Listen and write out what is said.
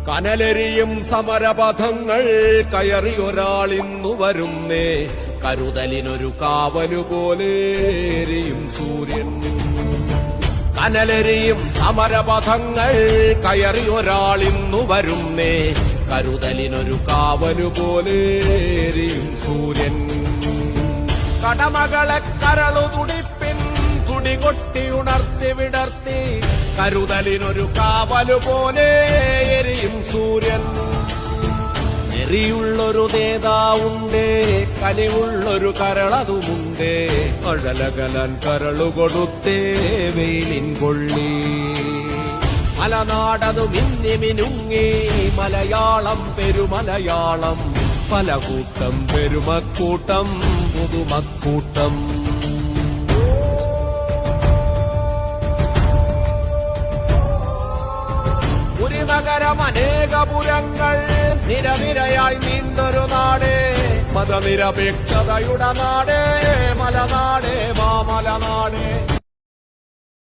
കനലെരിയും സമരപഥങ്ങൾ കയറിയൊരാളിന്നു വരുന്നേ, കരുതലിനൊരു കാവലുപോലെ എരിയും സൂര്യൻ. കനലെരിയും സമരപഥങ്ങൾ കയറിയൊരാളിന്നു വരുന്നേ, കരുതലിനൊരു കാവലുപോലെ എരിയും സൂര്യൻ. കടമകളെ കരളു തുടിപ്പിൻ തുടികൊട്ടി ഉണർത്തി വിടർത്തി, കരുതലിനൊരു കാവലുപോലെ എരിയും സൂര്യൻ. നെറിയുള്ളൊരു നേതാവുണ്ടേ, കനിവുള്ളൊരു കരളതുമുണ്ടേ, അഴലകലാൻ കരളുകൊടുത്തേ വെയിലിൻ കൊള്ളി. മലനാടതു മിന്നി മിനുങ്ങി മലയാളം പെരുമലയാളം, പല കൂട്ടം പെരുമക്കൂട്ടം പുതുമക്കൂട്ടം. ഒരു നഗരം അനേകപുരങ്ങൾ നിരനിരയായി നീണ്ടൊരു നാട്, മതനിരപേക്ഷതയുടെ നാട്,